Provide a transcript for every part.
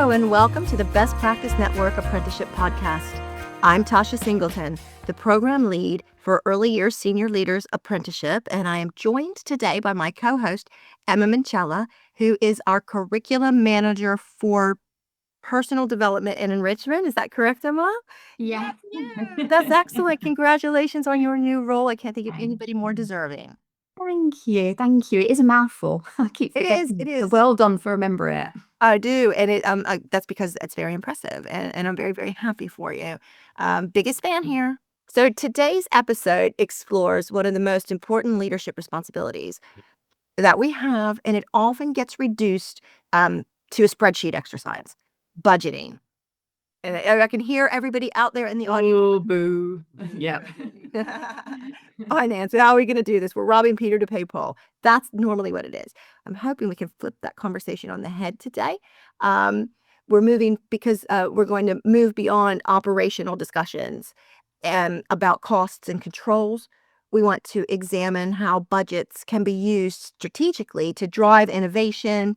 Hello, and welcome to the Best Practice Network Apprenticeship Podcast. I'm Tasha Singleton, the program lead for Early Years Senior Leaders Apprenticeship, and I am joined today by my co-host, Emma Minchella, who is our curriculum manager for personal development and enrichment. Is that correct, Emma? Yeah. That's excellent. Congratulations on your new role. I can't think of anybody more deserving. Thank you. Thank you. It is a mouthful. I keep forgetting. It is. Well done for remembering it. I do, and that's because it's very impressive, and I'm very, very happy for you. Biggest fan here. So today's episode explores one of the most important leadership responsibilities that we have, and it often gets reduced to a spreadsheet exercise: budgeting. And I can hear everybody out there in the audience. Oh, boo. Yep. Finance. How are we going to do this? We're robbing Peter to pay Paul. That's normally what it is. I'm hoping we can flip that conversation on the head today. We're moving because we're going to move beyond operational discussions and about costs and controls. We want to examine how budgets can be used strategically to drive innovation,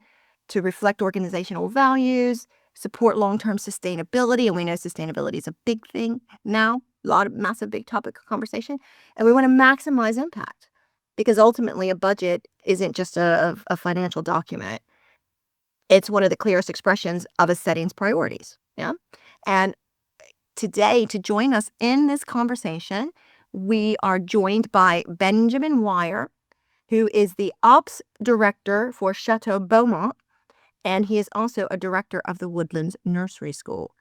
to reflect organizational values, support long-term sustainability. And we know sustainability is a big thing now. A lot of massive, big topic of conversation. And we want to maximize impact because ultimately a budget isn't just a financial document. It's one of the clearest expressions of a setting's priorities. Yeah. And today, to join us in this conversation, we are joined by Benjamin Wire, who is the Ops Director for Chateau Beaumont, and he is also a director of the Woodlands Nursery School.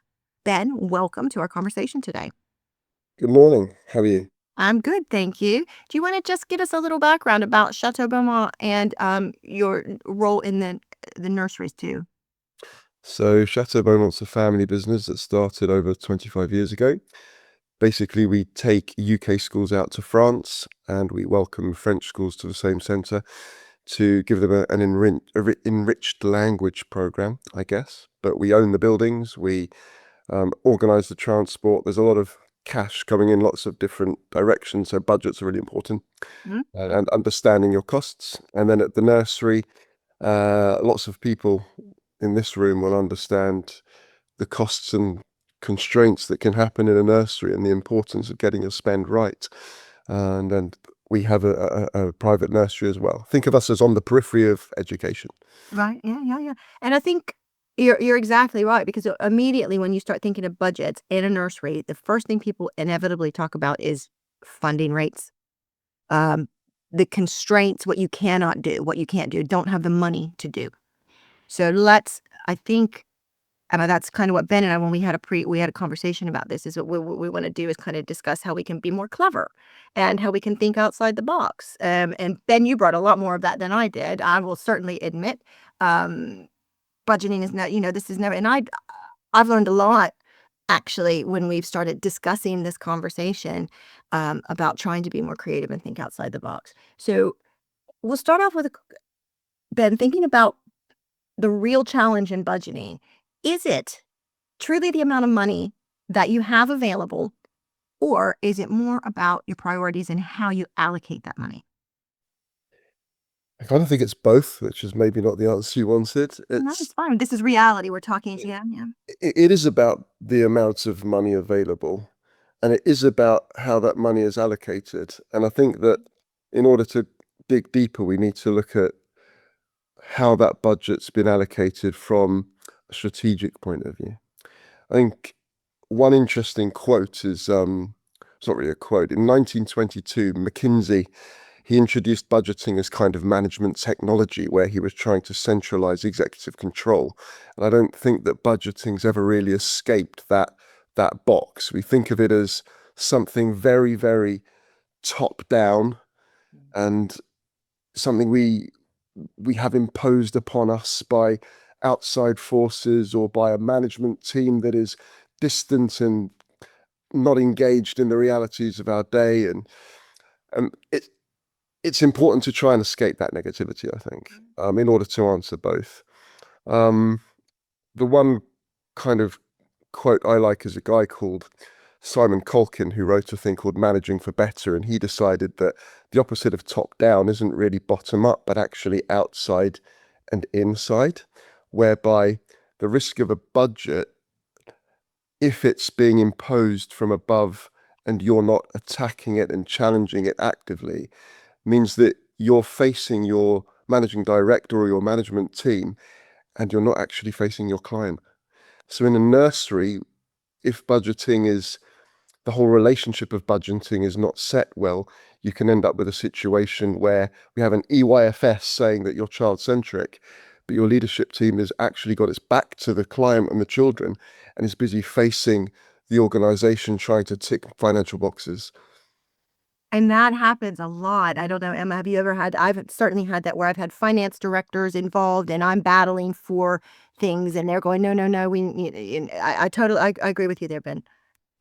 Ben, welcome to our conversation today. Good morning. How are you? I'm good, thank you. Do you want to just give us a little background about Chateau Beaumont and your role in the nurseries too? So Chateau Beaumont's a family business that started over 25 years ago. Basically, we take UK schools out to France and we welcome French schools to the same centre to give them an enriched language program, I guess. But we own the buildings, we organise the transport. There's a lot of cash coming in lots of different directions, so budgets are really important. And understanding your costs. And then at the nursery, lots of people in this room will understand the costs and constraints that can happen in a nursery and the importance of getting your spend right. And then we have a private nursery as well. Think of us as on the periphery of education. Right. Yeah. And I think you're exactly right, because immediately when you start thinking of budgets in a nursery, the first thing people inevitably talk about is funding rates, the constraints, what you cannot do, what you can't do, don't have the money to do. So I think, and that's kind of what Ben and I, when we had a conversation about this, is what we want to do is kind of discuss how we can be more clever and how we can think outside the box. And Ben, you brought a lot more of that than I did. I will certainly admit, budgeting is not, this is never, and I've learned a lot actually when we've started discussing this conversation about trying to be more creative and think outside the box. So we'll start off with Ben, thinking about the real challenge in budgeting. Is it truly the amount of money that you have available, or is it more about your priorities and how you allocate that money? I kind of think it's both, which is maybe not the answer you wanted. That's fine. This is reality. We're talking. Yeah. It is about the amount of money available, and it is about how that money is allocated. And I think that in order to dig deeper, we need to look at how that budget's been allocated from a strategic point of view. I think one interesting quote is, it's not really a quote. In 1922, McKinsey, he introduced budgeting as kind of management technology where he was trying to centralize executive control. And I don't think that budgeting's ever really escaped that box. We think of it as something very, very top down and something we have imposed upon us by outside forces or by a management team that is distant and not engaged in the realities of our day. And it's important to try and escape that negativity, I think, in order to answer both. The one kind of quote I like is a guy called Simon Colkin, who wrote a thing called Managing for Better, and he decided that the opposite of top down isn't really bottom up, but actually outside and inside, whereby the risk of a budget, if it's being imposed from above and you're not attacking it and challenging it actively, means that you're facing your managing director or your management team and you're not actually facing your client. So in a nursery, if budgeting is the whole relationship of budgeting is not set well, you can end up with a situation where we have an EYFS saying that you're child-centric, but your leadership team has actually got its back to the client and the children and is busy facing the organization trying to tick financial boxes. And that happens a lot. I don't know, Emma, have you ever had, I've certainly had that where I've had finance directors involved and I'm battling for things and they're going, no, we need, I totally, I agree with you there, Ben.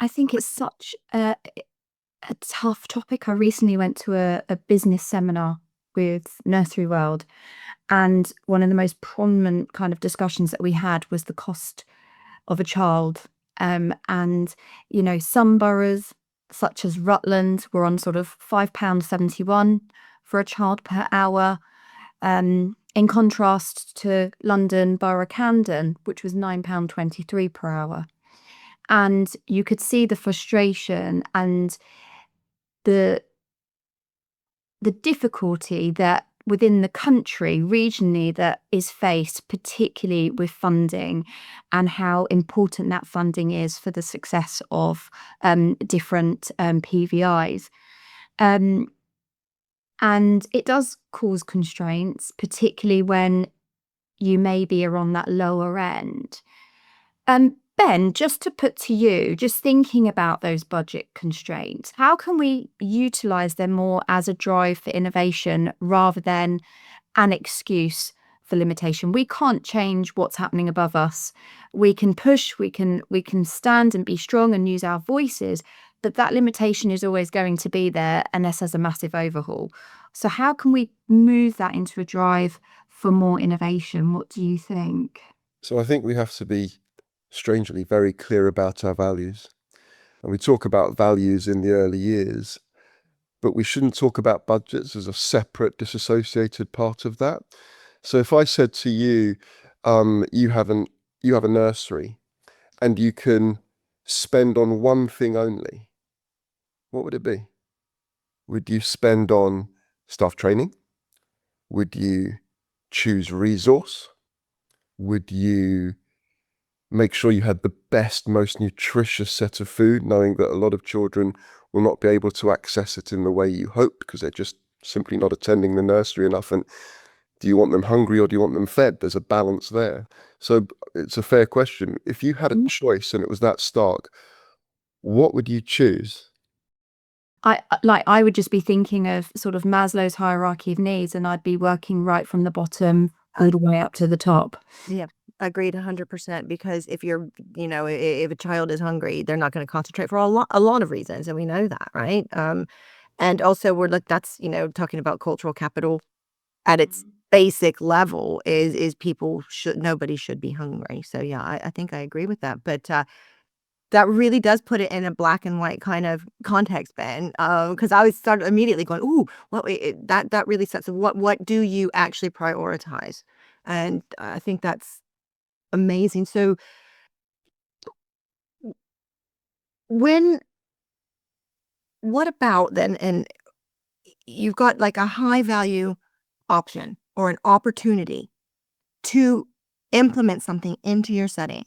I think it's such a tough topic. I recently went to a business seminar with Nursery World, and one of the most prominent kind of discussions that we had was the cost of a child. And, you know, some boroughs, such as Rutland, were on sort of £5.71 for a child per hour, in contrast to London Borough Camden, which was £9.23 per hour. And you could see the frustration and the difficulty that within the country regionally that is faced, particularly with funding, and how important that funding is for the success of different PVIs. And it does cause constraints, particularly when you maybe are on that lower end. Ben, just to put to you, just thinking about those budget constraints, how can we utilise them more as a drive for innovation rather than an excuse for limitation? We can't change what's happening above us. We can push, we can stand and be strong and use our voices, but that limitation is always going to be there unless there's a massive overhaul. So how can we move that into a drive for more innovation? What do you think? So I think we have to be strangely very clear about our values. And we talk about values in the early years, but we shouldn't talk about budgets as a separate, disassociated part of that. So if I said to you, you have a nursery and you can spend on one thing only, what would it be? Would you spend on staff training? Would you choose resource? Would you make sure you had the best, most nutritious set of food, knowing that a lot of children will not be able to access it in the way you hope because they're just simply not attending the nursery enough? And do you want them hungry or do you want them fed? There's a balance there. So it's a fair question. If you had a choice and it was that stark, what would you choose? I would just be thinking of sort of Maslow's hierarchy of needs, and I'd be working right from the bottom all the way up to the top. Yeah, agreed 100%, because if you're, if a child is hungry, they're not going to concentrate for a lot of reasons, and we know that, right? And also that's, talking about cultural capital at its basic level is nobody should be hungry. So yeah, I think I agree with that. But that really does put it in a black and white kind of context, Ben. Because I was started immediately going, ooh, that really sets what do you actually prioritize? And I think that's amazing. So what about then, and you've got like a high value option or an opportunity to implement something into your setting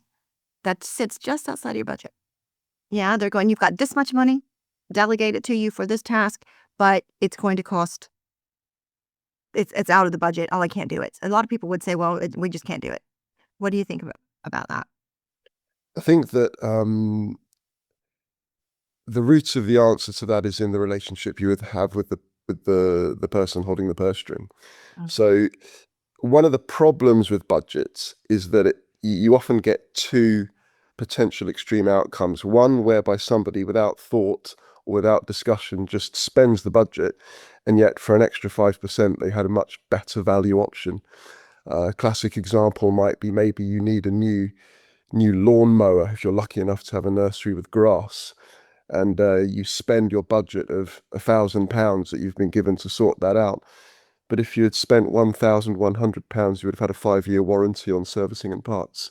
that sits just outside of your budget. Yeah, they're going, you've got this much money, delegate it to you for this task, but it's going to cost, it's out of the budget. Oh, I can't do it. A lot of people would say, well, we just can't do it. What do you think about that? I think that the roots of the answer to that is in the relationship you would have with the person holding the purse string. So one of the problems with budgets is that you often get two potential extreme outcomes. One whereby somebody without thought or without discussion just spends the budget, and yet for an extra 5% they had a much better value option. A classic example might be maybe you need a new lawnmower if you're lucky enough to have a nursery with grass, and you spend your budget of £1,000 that you've been given to sort that out. But if you had spent £1,100, you would have had a 5-year warranty on servicing and parts.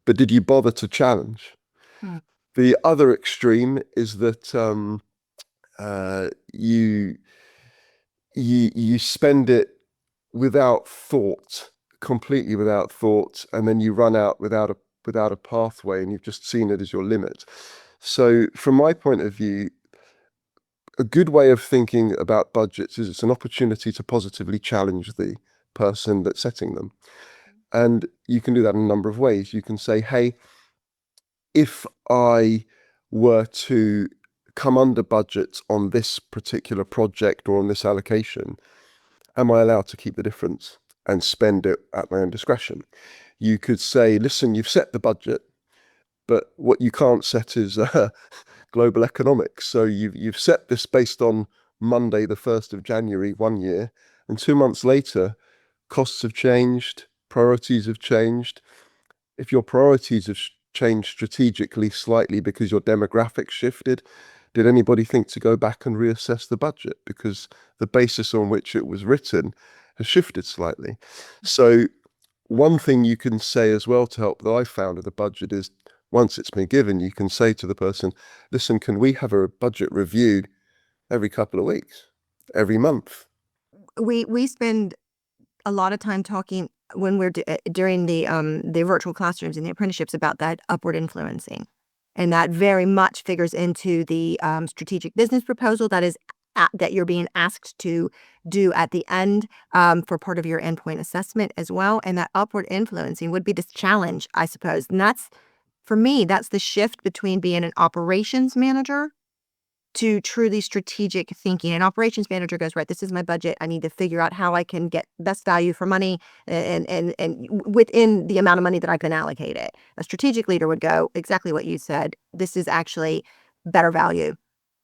but did you bother to challenge? Hmm. The other extreme is that you spend it without thought, completely without thought, and then you run out without a pathway, and you've just seen it as your limit. So from my point of view, a good way of thinking about budgets is it's an opportunity to positively challenge the person that's setting them. And you can do that in a number of ways. You can say, hey, if I were to come under budget on this particular project or on this allocation, am I allowed to keep the difference and spend it at my own discretion? You could say, listen, you've set the budget, but what you can't set is global economics. So you've set this based on Monday, the 1st of January, 1 year, and 2 months later, costs have changed, priorities have changed. If your priorities have changed strategically slightly because your demographics shifted, did anybody think to go back and reassess the budget? Because the basis on which it was written has shifted slightly. So one thing you can say as well to help that I found with the budget is once it's been given, you can say to the person, listen, can we have a budget review every couple of weeks, every month? We spend a lot of time talking when we're during the virtual classrooms and the apprenticeships about that upward influencing, and that very much figures into the strategic business proposal that is that you're being asked to do at the end for part of your endpoint assessment as well. And that upward influencing would be this challenge, I suppose. And that's, for me, that's the shift between being an operations manager to truly strategic thinking. An operations manager goes, right, this is my budget. I need to figure out how I can get best value for money and within the amount of money that I can allocate it. A strategic leader would go exactly what you said. This is actually better value.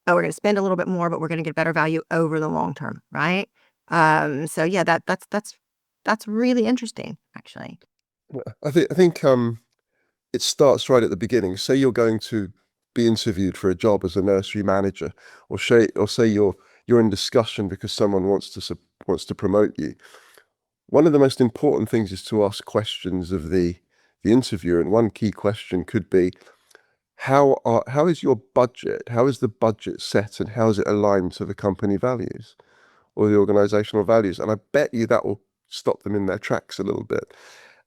Oh, we're going to spend a little bit more, but we're going to get better value over the long term, right? So yeah, that's really interesting, actually. I think it starts right at the beginning. Say you're going to be interviewed for a job as a nursery manager, or say you're in discussion because someone wants to promote you. One of the most important things is to ask questions of the interviewer, and one key question could be, how is your budget? How is the budget set, and how is it aligned to the company values or the organizational values? And I bet you that will stop them in their tracks a little bit.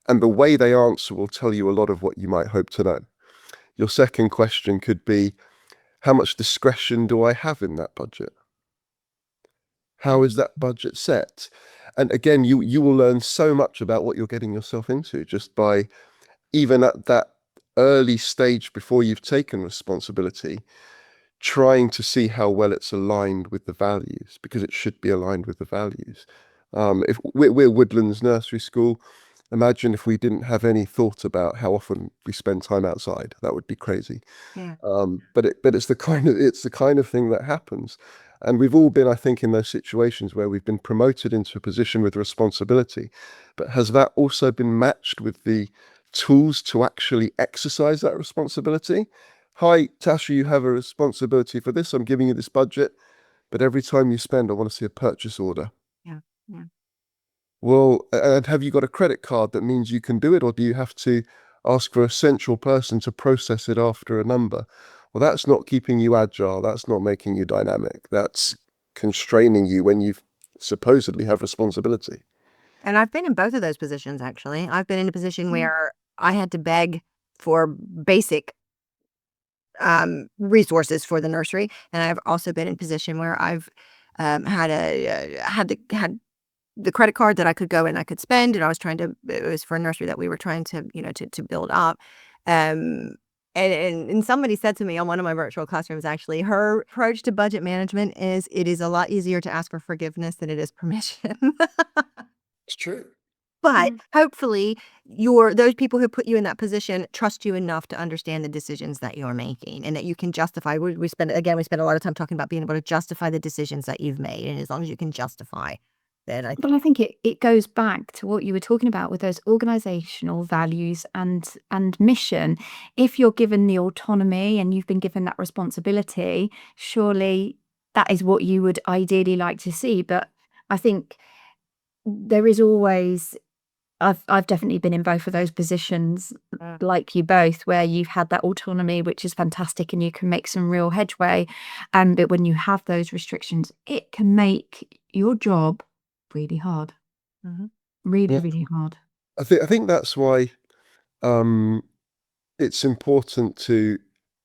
And the way they answer will tell you a lot of what you might hope to know. Your second question could be, how much discretion do I have in that budget? How is that budget set? And again, you will learn so much about what you're getting yourself into just by, even at that early stage before you've taken responsibility, trying to see how well it's aligned with the values, because it should be aligned with the values. If we're Woodlands Nursery School, imagine if we didn't have any thought about how often we spend time outside. That would be crazy. Yeah. But it's the kind of thing that happens. And we've all been, I think, in those situations where we've been promoted into a position with responsibility. But has that also been matched with the tools to actually exercise that responsibility? Hi, Tasha, you have a responsibility for this. I'm giving you this budget, but every time you spend, I want to see a purchase order. Yeah. Yeah. Well, and have you got a credit card that means you can do it, or do you have to ask for a central person to process it after a number? Well, that's not keeping you agile. That's not making you dynamic. That's constraining you when you supposedly have responsibility. And I've been in both of those positions, actually. I've been in a position where I had to beg for basic resources for the nursery, and I've also been in a position where I've had the credit card that I could go and I could spend, and I was trying to. It was for a nursery that we were trying to to build up. And somebody said to me on one of my virtual classrooms, actually, her approach to budget management is it is a lot easier to ask for forgiveness than it is permission. It's true. But hopefully those people who put you in that position trust you enough to understand the decisions that you're making and that you can justify. We spend a lot of time talking about being able to justify the decisions that you've made. And as long as you can justify, then But I think it goes back to what you were talking about with those organizational values and mission. If you're given the autonomy and you've been given that responsibility, surely that is what you would ideally like to see. But I think there is always I've definitely been in both of those positions, like you both, where you've had that autonomy, which is fantastic, and you can make some real headway. But when you have those restrictions, it can make your job really hard. Really, Yeah. really hard. I think that's why it's important to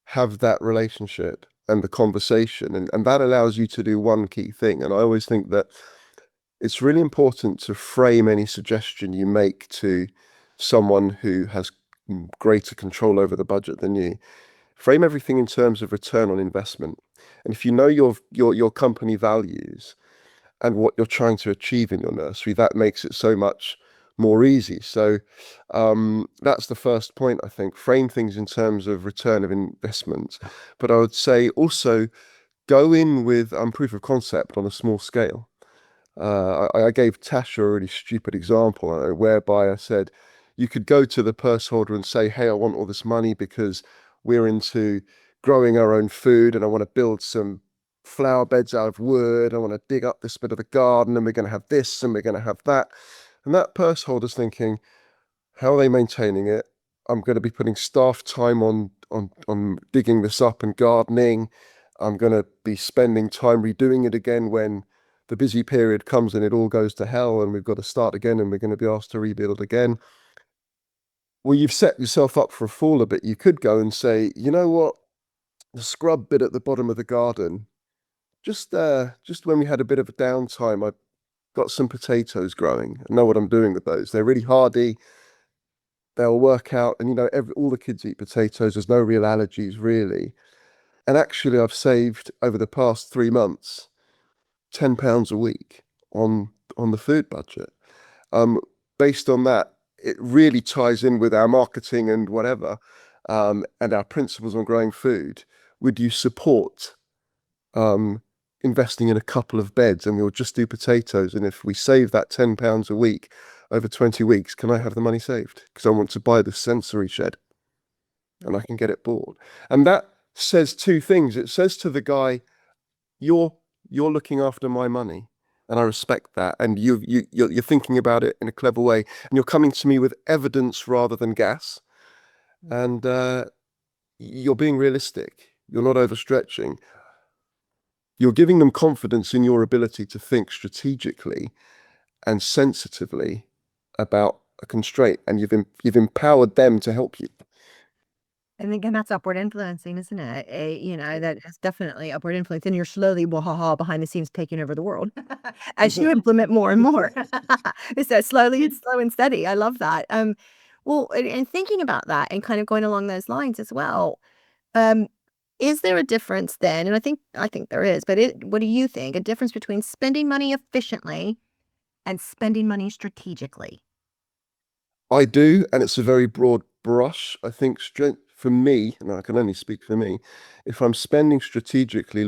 have that relationship and the conversation, and that allows you to do one key thing. And I always think that it's really important to frame any suggestion you make to someone who has greater control over the budget than you. Frame everything in terms of return on investment. And if you know your company values and what you're trying to achieve in your nursery, that makes it so much more easy. So that's the first point, I think. Frame things in terms of return of investment. But I would say also go in with proof of concept on a small scale. I gave Tasha a really stupid example whereby I said you could go to the purse holder and say, hey, I want all this money because we're into growing our own food and I want to build some flower beds out of wood. I want to dig up this bit of the garden and we're going to have this and we're going to have that. And that purse holder's thinking, how are they maintaining it? I'm going to be putting staff time on digging this up and gardening. I'm going to be spending time redoing it again when the busy period comes and it all goes to hell and we've got to start again and we're going to be asked to rebuild again. Well, you've set yourself up for a fall a bit. You could go and say, you know what, the scrub bit at the bottom of the garden, just when we had a bit of a downtime, I got some potatoes growing. I know what I'm doing with those. They're really hardy. They'll work out, and all the kids eat potatoes. There's no real allergies really. And actually, I've saved over the past 3 months £10 a week on the food budget. Based on that, it really ties in with our marketing and whatever, and our principles on growing food. Would you support investing in a couple of beds and we'll just do potatoes? And if we save that £10 a week over 20 weeks, can I have the money saved? Because I want to buy the sensory shed and I can get it bought. And that says two things. It says to the guy, you're looking after my money and I respect that. And you're thinking about it in a clever way and you're coming to me with evidence rather than gas. And you're being realistic. You're not overstretching. You're giving them confidence in your ability to think strategically and sensitively about a constraint, and you've empowered them to help you. I think, and that's upward influencing, isn't it? That is definitely upward influence. And you're slowly, behind the scenes taking over the world as you implement more and more. It's that slowly and slow and steady. I love that. Well, and thinking about that and kind of going along those lines as well. Is there a difference then? And I think there is, but what do you think? A difference between spending money efficiently and spending money strategically? I do, and it's a very broad brush. I think for me, and I can only speak for me, if I'm spending strategically,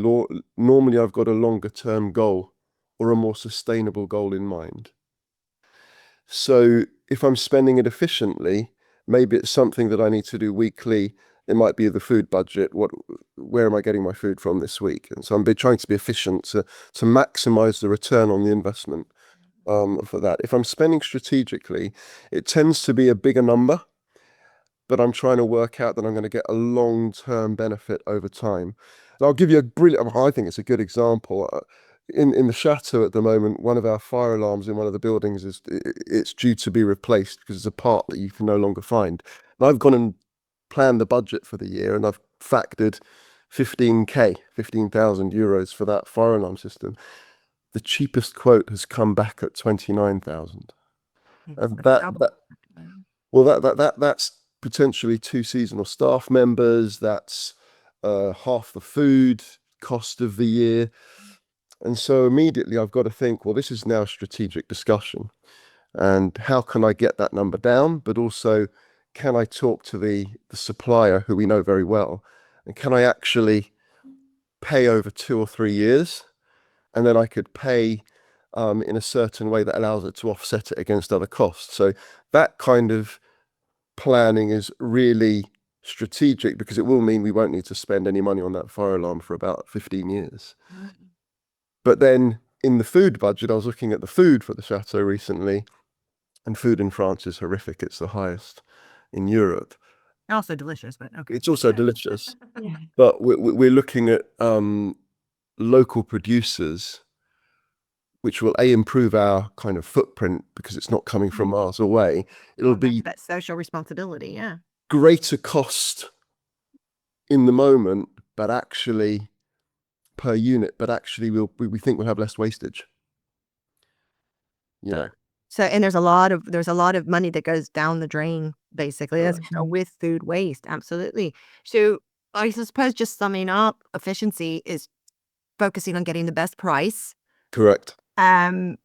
normally I've got a longer term goal or a more sustainable goal in mind. So if I'm spending it efficiently, maybe it's something that I need to do weekly. It might be the food budget. Where am I getting my food from this week? And so I'm trying to be efficient to maximize the return on the investment for that. If I'm spending strategically, it tends to be a bigger number, but I'm trying to work out that I'm going to get a long-term benefit over time. And I'll give you I think it's a good example. In the chateau at the moment, one of our fire alarms in one of the buildings it's due to be replaced because it's a part that you can no longer find. And I've gone and planned the budget for the year and I've factored 15,000 euros for that fire alarm system. The cheapest quote has come back at 29,000. And that's potentially 2 seasonal staff members. That's half the food cost of the year. And so immediately I've got to think, well, this is now a strategic discussion. And how can I get that number down? But also, can I talk to the supplier who we know very well? And can I actually pay over 2 or 3 years? And then I could pay in a certain way that allows it to offset it against other costs. So that kind of planning is really strategic because it will mean we won't need to spend any money on that fire alarm for about 15 years. But then in the food budget, I was looking at the food for the chateau recently, And food in France is horrific. It's the highest in Europe. Also delicious, but okay. It's also delicious. Yeah. But we're looking at local producers, which will improve our kind of footprint because it's not coming from miles away. It'll be That social responsibility, yeah. greater cost in the moment, but actually per unit, but actually we think we'll have less wastage. You know. So, and there's a lot of money that goes down the drain, basically, that's with food waste. Absolutely. So I suppose just summing up, efficiency is focusing on getting the best price. Correct. And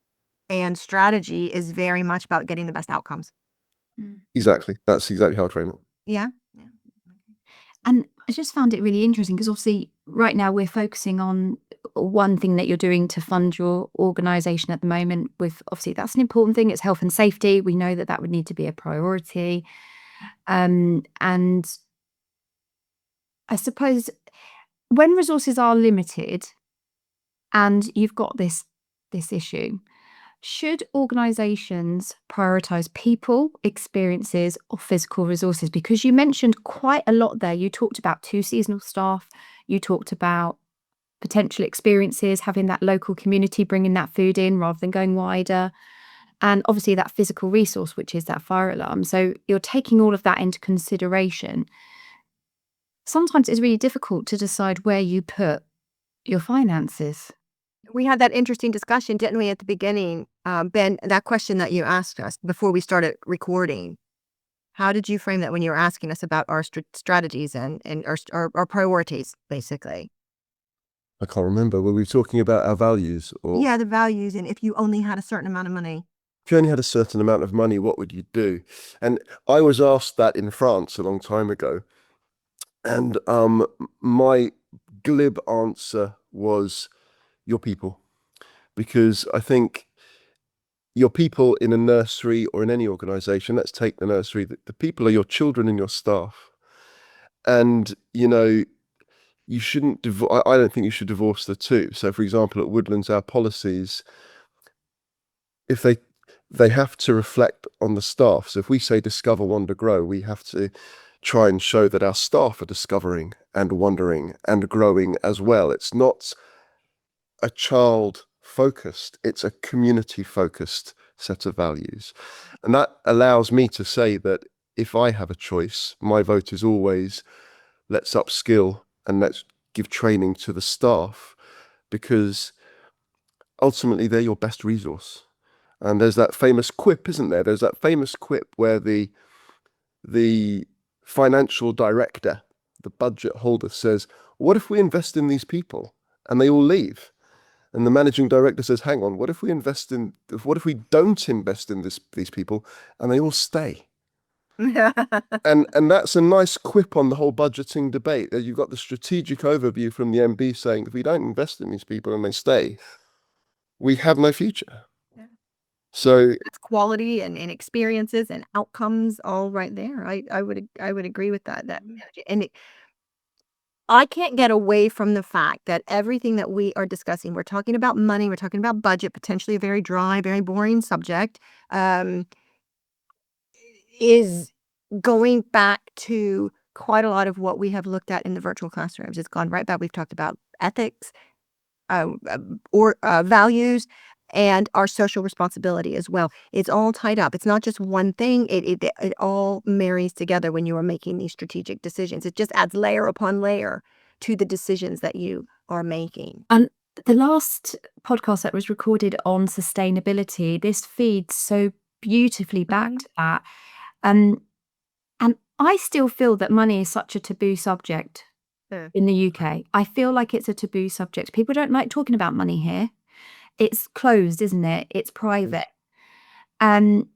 strategy is very much about getting the best outcomes. Exactly. That's exactly how I frame it. Yeah. And I just found it really interesting because obviously right now we're focusing on one thing that you're doing to fund your organisation at the moment. With obviously that's an important thing. It's health and safety. We know that that would need to be a priority. And I suppose when resources are limited and you've got this issue, should organisations prioritise people, experiences, or physical resources? Because you mentioned quite a lot there. You talked about 2 seasonal staff. You talked about potential experiences, having that local community bringing that food in rather than going wider. And obviously that physical resource, which is that fire alarm. So you're taking all of that into consideration. Sometimes it's really difficult to decide where you put your finances. We had that interesting discussion, didn't we, at the beginning, Ben, that question that you asked us before we started recording. How did you frame that when you were asking us about our strategies and our priorities, basically? I can't remember. Were we talking about our values or Yeah, the values, and if you only had a certain amount of money. if you only had a certain amount of money, what would you do? And I was asked that in France a long time ago. And my glib answer was your people. Because I think your people in a nursery or in any organization, let's take the nursery, the people are your children and your staff. And, you know, you shouldn't, I don't think you should divorce the two. So, for example, at Woodlands, our policies, if they have to reflect on the staff. So if we say discover, wander, grow, we have to try and show that our staff are discovering and wandering and growing as well. It's not a child focused, it's a community focused set of values. And that allows me to say that if I have a choice, my vote is always let's upskill and let's give training to the staff, because ultimately they're your best resource. And there's that famous quip, isn't there? There's that famous quip where the financial director, the budget holder, says, what if we invest in these people and they all leave? And the managing director says, hang on, what if we don't invest in these people and they all stay? And that's a nice quip on the whole budgeting debate. You've got the strategic overview from the MB saying, if we don't invest in these people and they stay, we have no future. Yeah. So it's quality and experiences and outcomes all right there. I would agree with that. And I can't get away from the fact that everything that we are discussing, we're talking about money, we're talking about budget, potentially a very dry, very boring subject, is going back to quite a lot of what we have looked at in the virtual classrooms. It's gone right back. We've talked about ethics, or values, and our social responsibility as well. It's all tied up. It's not just one thing. It all marries together when you are making these strategic decisions. It just adds layer upon layer to the decisions that you are making. And the last podcast that was recorded on sustainability, this feeds so beautifully back to that. And I still feel that money is such a taboo subject in the UK. I feel like it's a taboo subject. People don't like talking about money here. It's closed, isn't it? It's private. And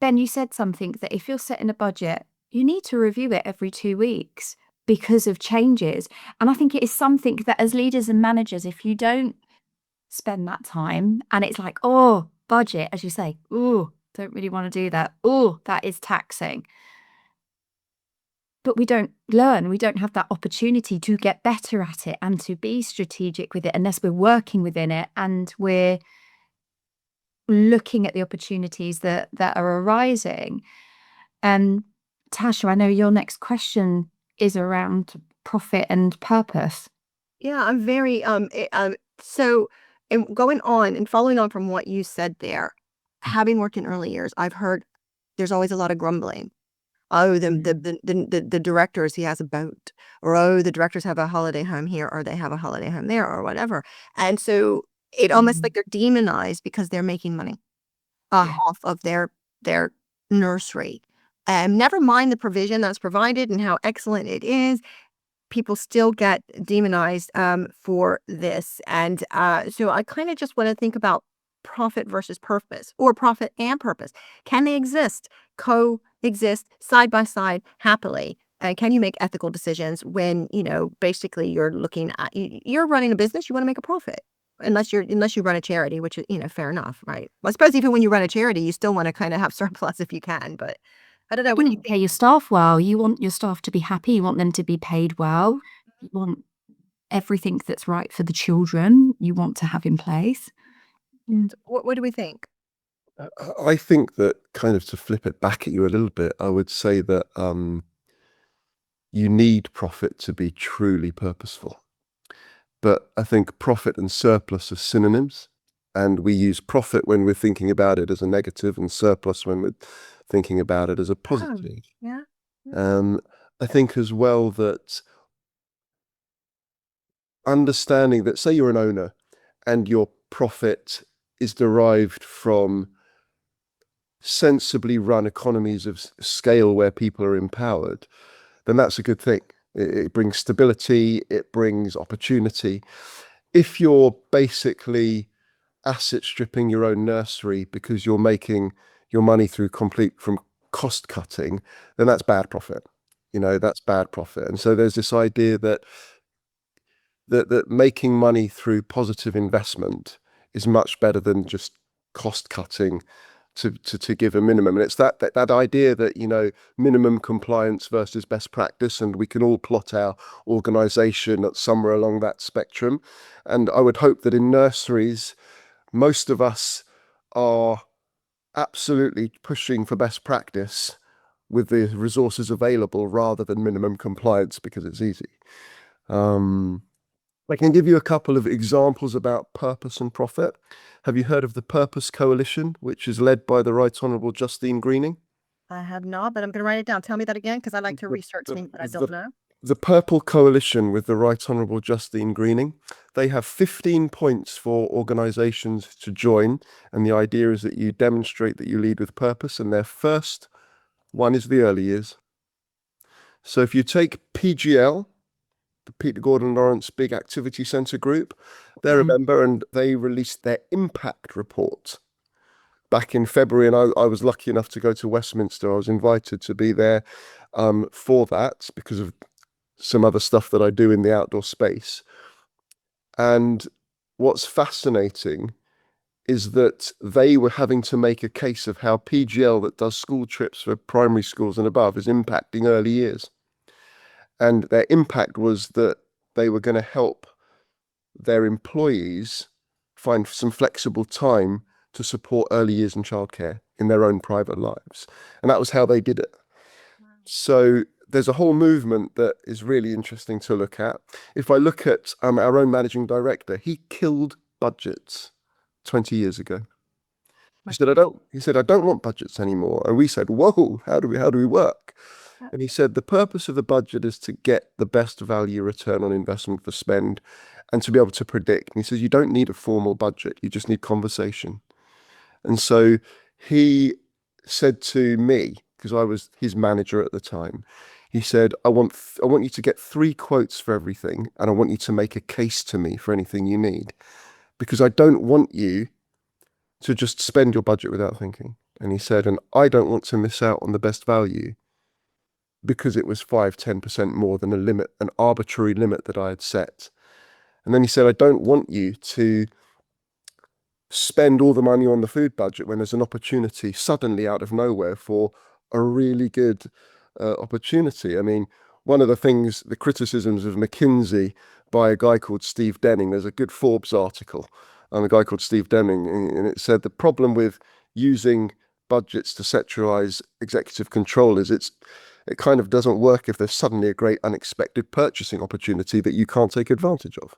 Ben, you said something that if you're setting a budget, you need to review it every 2 weeks because of changes. And I think it is something that as leaders and managers, if you don't spend that time and it's like, oh, budget, as you say, oh, don't really want to do that. Oh, that is taxing. But we don't learn, we don't have that opportunity to get better at it and to be strategic with it unless we're working within it and we're looking at the opportunities that are arising. Tasha, I know your next question is around profit and purpose. Yeah, I'm very so and going on and following on from what you said there, having worked in early years, I've heard there's always a lot of grumbling. Oh, the directors, he has a boat, or oh, the directors have a holiday home here, or they have a holiday home there, or whatever. And so it almost like they're demonized because they're making money off of their nursery. Never mind the provision that's provided and how excellent it is. People still get demonized for this. And so I kind of just want to think about profit versus purpose, or profit and purpose. Can they coexist side by side happily? And can you make ethical decisions when, basically you're looking at, you're running a business, you want to make a profit. Unless you run a charity, which is, fair enough, right? Well, I suppose even when you run a charity, you still want to kind of have surplus if you can, but I don't know. What do you Pay your staff well. You want your staff to be happy. You want them to be paid well. You want everything that's right for the children. You want to have in place. What do we think? I think that, kind of to flip it back at you a little bit, I would say that you need profit to be truly purposeful. But I think profit and surplus are synonyms, and we use profit when we're thinking about it as a negative, and surplus when we're thinking about it as a positive. Yeah. I think as well that understanding that, say you're an owner and your profit is derived from sensibly run economies of scale where people are empowered, then that's a good thing. It brings stability, it brings opportunity. If you're basically asset stripping your own nursery because you're making your money from cost cutting, then that's bad profit. That's bad profit. And so there's this idea that making money through positive investment is much better than just cost cutting to give a minimum. And it's that idea that, minimum compliance versus best practice, and we can all plot our organization at somewhere along that spectrum. And I would hope that in nurseries, most of us are absolutely pushing for best practice with the resources available rather than minimum compliance because it's easy. I can give you a couple of examples about purpose and profit. Have you heard of the Purpose Coalition, which is led by the Right Honourable Justine Greening? I have not, but I'm going to write it down. Tell me that again, because I like to research things that I don't know. The Purple Coalition with the Right Honourable Justine Greening, they have 15 points for organisations to join, and the idea is that you demonstrate that you lead with purpose, and their first one is the early years. So if you take PGL, the Peter Gordon Lawrence Big Activity Centre Group, they're a member, and they released their impact report back in February, and I was lucky enough to go to Westminster. I was invited to be there for that because of some other stuff that I do in the outdoor space. And what's fascinating is that they were having to make a case of how PGL, that does school trips for primary schools and above, is impacting early years. And their impact was that they were going to help their employees find some flexible time to support early years and childcare in their own private lives. And that was how they did it. Wow. So there's a whole movement that is really interesting to look at. If I look at our own managing director, he killed budgets 20 years ago. He said, I don't want budgets anymore. And we said, whoa, how do we work? And he said, the purpose of the budget is to get the best value return on investment for spend and to be able to predict. And he says, you don't need a formal budget. You just need conversation. And so he said to me, because I was his manager at the time, he said, I want you to get 3 quotes for everything, and I want you to make a case to me for anything you need, because I don't want you to just spend your budget without thinking. And he said, and I don't want to miss out on the best value because it was 5-10% more than an arbitrary limit that I had set. And then he said, I don't want you to spend all the money on the food budget when there's an opportunity suddenly out of nowhere for a really good opportunity. I mean, one of the criticisms of McKinsey by a guy called Steve Denning, there's a good Forbes article a guy called Steve Deming, and it said the problem with using budgets to centralize executive control is it kind of doesn't work if there's suddenly a great unexpected purchasing opportunity that you can't take advantage of.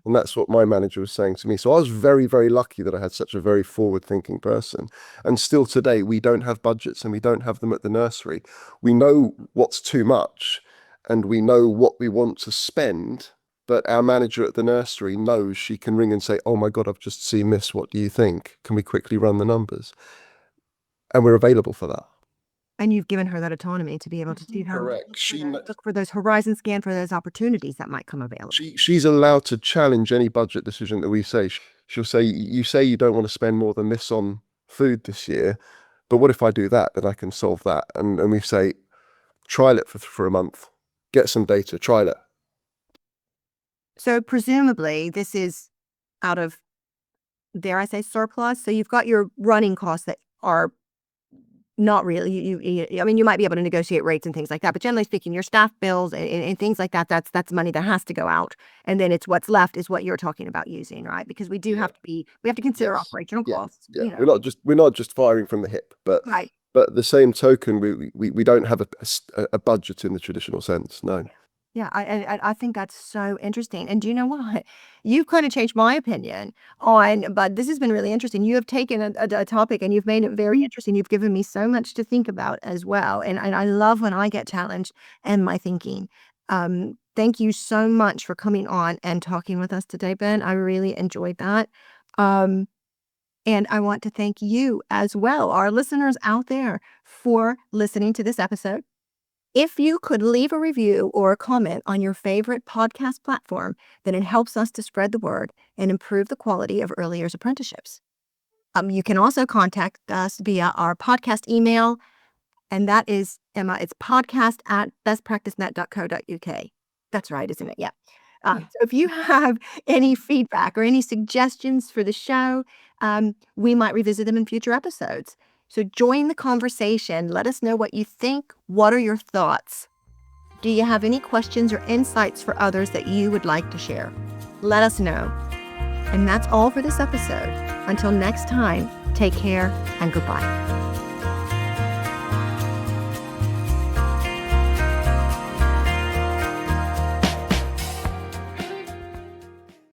And that's what my manager was saying to me. So I was very, very lucky that I had such a very forward-thinking person. And still today, we don't have budgets and we don't have them at the nursery. We know what's too much and we know what we want to spend, but our manager at the nursery knows she can ring and say, oh my God, I've just seen this. What do you think? Can we quickly run the numbers? And we're available for that. And you've given her that autonomy to be able to do her Correct. look for those horizon scan for those opportunities that might come available. She's allowed to challenge any budget decision that we say. She'll say, you say you don't want to spend more than this on food this year, but what if I do that? Then I can solve that. And we say, trial it for a month, get some data, trial it. So presumably this is out of, dare I say, surplus. So you've got your running costs that are not really, I mean, you might be able to negotiate rates and things like that, but generally speaking, your staff bills and things like that, that's money that has to go out. And then it's what's left is what you're talking about using, right? Because we do have to we have to consider operational costs. Yeah. You know. We're not just firing from the hip, but Right. But at the same token, we don't have a budget in the traditional sense. No. Yeah, I think that's so interesting. And do you know what? You've kind of changed my opinion on, but this has been really interesting. You have taken a topic and you've made it very interesting. You've given me so much to think about as well. And I love when I get challenged in my thinking. Thank you so much for coming on and talking with us today, Ben. I really enjoyed that. And I want to thank you as well, our listeners out there, for listening to this episode. If you could leave a review or a comment on your favorite podcast platform, then it helps us to spread the word and improve the quality of early years apprenticeships. You can also contact us via our podcast email, and that is, Emma, it's podcast@bestpracticenet.co.uk. That's right, isn't it? Yeah. So if you have any feedback or any suggestions for the show, we might revisit them in future episodes. So join the conversation. Let us know what you think. What are your thoughts? Do you have any questions or insights for others that you would like to share? Let us know. And that's all for this episode. Until next time, take care and goodbye.